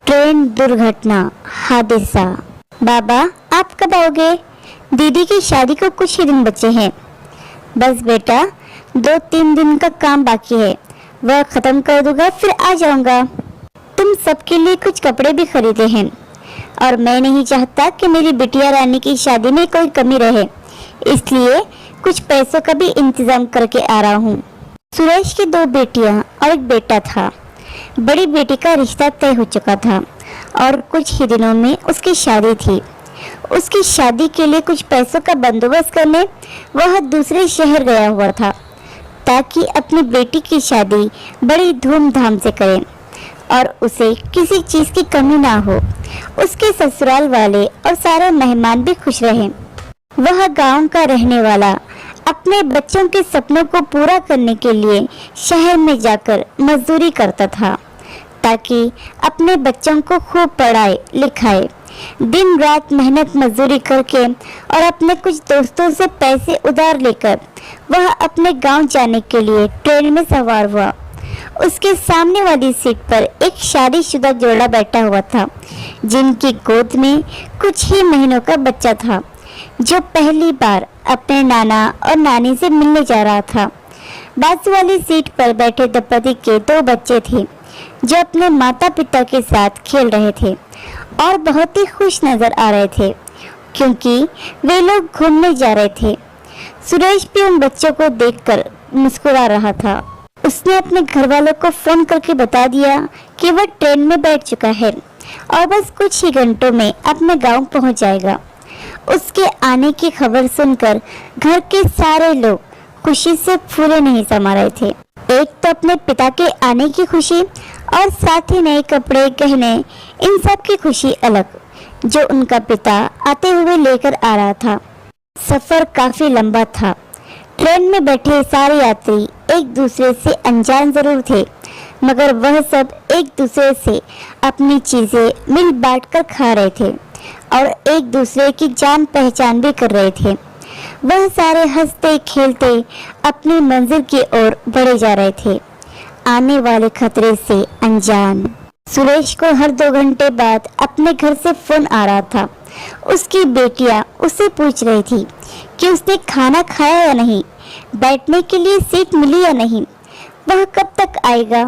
Train दुर्घटना हादसा। बाबा आप कब आओगे? दीदी की शादी को कुछ ही दिन बचे हैं। बस बेटा 2-3 दिन का काम बाकी है, वह खत्म कर दूंगा फिर आ जाऊंगा। तुम सबके लिए कुछ कपड़े भी खरीदे हैं और मैं नहीं चाहता कि मेरी बिटिया रानी की शादी में कोई कमी रहे, इसलिए कुछ पैसों का भी इंतजाम करके आ रहा हूँ। सुरेश की 2 बेटियां और एक बेटा था। बड़ी बेटी का रिश्ता तय हो चुका था और कुछ ही दिनों में उसकी शादी थी। उसकी शादी के लिए कुछ पैसों का बंदोबस्त करने वह दूसरे शहर गया हुआ था ताकि अपनी बेटी की शादी बड़ी धूमधाम से करें और उसे किसी चीज की कमी ना हो। उसके ससुराल वाले और सारे मेहमान भी खुश रहे। वह गांव का रहने वाला अपने बच्चों के सपनों को पूरा करने के लिए शहर में जाकर मजदूरी करता था ताकि अपने बच्चों को खूब पढ़ाए लिखाए। दिन रात मेहनत मजदूरी करके और अपने कुछ दोस्तों से पैसे उधार लेकर वह अपने गांव जाने के लिए ट्रेन में सवार हुआ। उसके सामने वाली सीट पर एक शादीशुदा जोड़ा बैठा हुआ था जिनकी गोद में कुछ ही महीनों का बच्चा था जो पहली बार अपने नाना और नानी से मिलने जा रहा था। बाजू वाली सीट पर बैठे दंपति के 2 बच्चे थे जो अपने माता पिता के साथ खेल रहे थे और बहुत ही खुश नजर आ रहे थे क्योंकि वे लोग घूमने जा रहे थे। सुरेश भी उन बच्चों को देखकर मुस्कुरा रहा था। उसने अपने घर वालों को फोन करके बता दिया कि वह ट्रेन में बैठ चुका है और बस कुछ ही घंटों में अपने गांव पहुंच जाएगा। उसके आने की खबर सुनकर घर के सारे लोग खुशी से फूले नहीं समा रहे थे। एक तो अपने पिता के आने की खुशी और साथ ही नए कपड़े गहने, इन सब की खुशी अलग जो उनका पिता आते हुए लेकर आ रहा था। सफर काफी लंबा था। ट्रेन में बैठे सारे यात्री एक दूसरे से अनजान जरूर थे मगर वह सब एक दूसरे से अपनी चीजें मिल बांट कर खा रहे थे और एक दूसरे की जान पहचान भी कर रहे थे। वह सारे हंसते खेलते अपनी मंजिल की ओर बढ़े जा रहे थे, आने वाले खतरे से अनजान। सुरेश को हर 2 घंटे बाद अपने घर से फोन आ रहा था। उसकी बेटियां उससे पूछ रही थी कि उसने खाना खाया या नहीं, बैठने के लिए सीट मिली या नहीं, वह कब तक आएगा,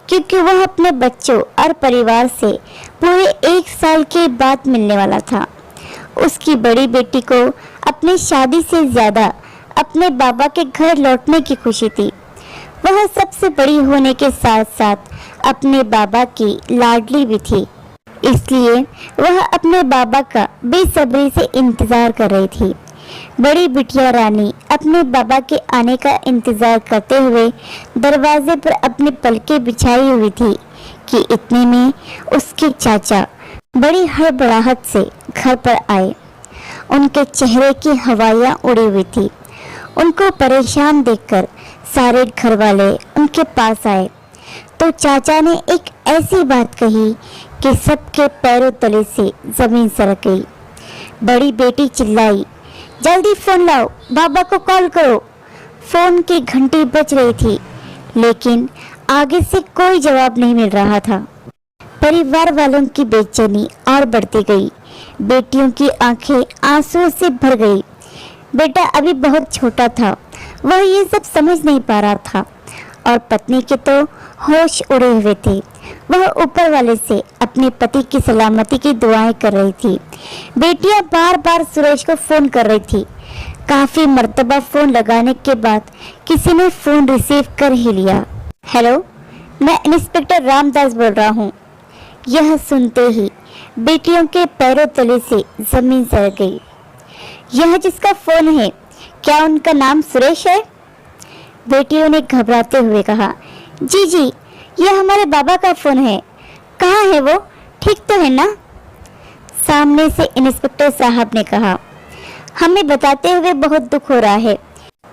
क्योंकि वह अपने बच्चों और परिवार से पूरे 1 साल के बाद मिलने वाला था। उसकी बड़ी बेटी को अपनी शादी से ज्यादा अपने बाबा के घर लौटने की खुशी थी। वह सबसे बड़ी होने के साथ साथ अपने बाबा की लाडली भी थी, इसलिए वह अपने बाबा का बेसब्री से इंतजार कर रही थी। बड़ी बिटिया रानी अपने बाबा के आने का इंतजार करते हुए दरवाजे पर अपनी पलकें बिछाई हुई थी कि इतने में उसके चाचा बड़ी हड़बड़ाहट से घर पर आए। उनके चेहरे की हवाइयाँ उड़ी हुई थी। उनको परेशान देखकर सारे घर वाले उनके पास आए तो चाचा ने एक ऐसी बात कही कि सबके पैरों तले से जमीन सरक गई। बड़ी बेटी चिल्लाई, जल्दी फोन लाओ, बाबा को कॉल करो। फोन की घंटी बज रही थी लेकिन आगे से कोई जवाब नहीं मिल रहा था। परिवार वालों की बेचैनी और बढ़ती गई। बेटियों की आंखें आंसुओं से भर गई। बेटा अभी बहुत छोटा था, वह ये सब समझ नहीं पा रहा था और पत्नी के तो होश उड़े हुए थे। वह ऊपर वाले से अपने पति की सलामती की दुआएं कर रही थी। बेटियां बार बार सुरेश को फोन कर रही थी। काफी मर्तबा फोन लगाने के बाद किसी ने फोन रिसीव कर ही लिया। हेलो, मैं इंस्पेक्टर रामदास बोल रहा हूँ। यह सुनते ही बेटियों के पैरों तले से जमीन सरक गई। यह जिसका फोन है, क्या उनका नाम सुरेश है? बेटियों ने घबराते हुए कहा, जी जी, यह हमारे बाबा का फोन है। कहाँ है वो, ठीक तो है ना? सामने से इंस्पेक्टर साहब ने कहा, हमें बताते हुए बहुत दुख हो रहा है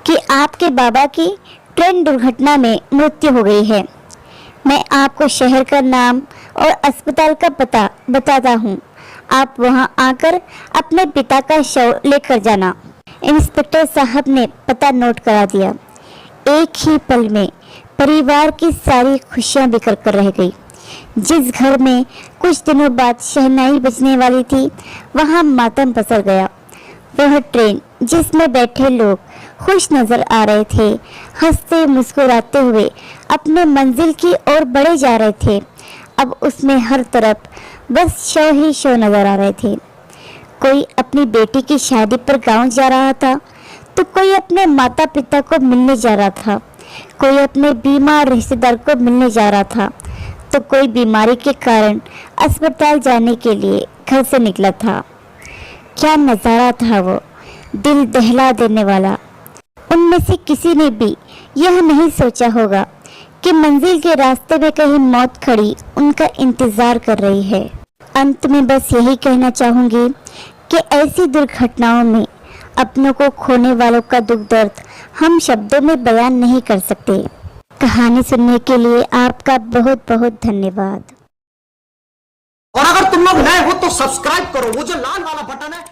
कि आपके बाबा की ट्रेन दुर्घटना में मृत्यु हो गई है। मैं आपको शहर का नाम और अस्पताल का पता बताता हूँ, आप वहां आकर अपने पिता का शव लेकर जाना। इंस्पेक्टर साहब ने पता नोट करा दिया। एक ही पल में परिवार की सारी खुशियां बिखर कर रह गई। जिस घर में कुछ दिनों बाद शहनाई बजने वाली थी वहां मातम पसर गया। वह ट्रेन जिसमें बैठे लोग खुश नजर आ रहे थे, हंसते मुस्कुराते हुए अपने मंजिल की ओर बढ़े जा रहे थे। अब उसमें हर तरफ बस शो ही शो नजर आ रहे थे। कोई अपनी बेटी की शादी पर गांव जा रहा था, तो कोई अपने माता पिता को मिलने जा रहा था, कोई अपने बीमार रिश्तेदार को मिलने जा रहा था, तो कोई बीमारी के कारण अस्पताल जाने के लिए घर से निकला था। क्या नज़ारा था वो, दिल दहला देने वाला। उनमें से किसी ने भी यह नहीं सोचा होगा कि मंजिल के रास्ते में कहीं मौत खड़ी उनका इंतजार कर रही है। अंत में बस यही कहना चाहूंगी कि ऐसी दुर्घटनाओं में अपनों को खोने वालों का दुख दर्द हम शब्दों में बयान नहीं कर सकते। कहानी सुनने के लिए आपका बहुत बहुत धन्यवाद। और अगर तुम लोग नए हो तो सब्सक्राइब करो, वो जो लाल वाला बटन है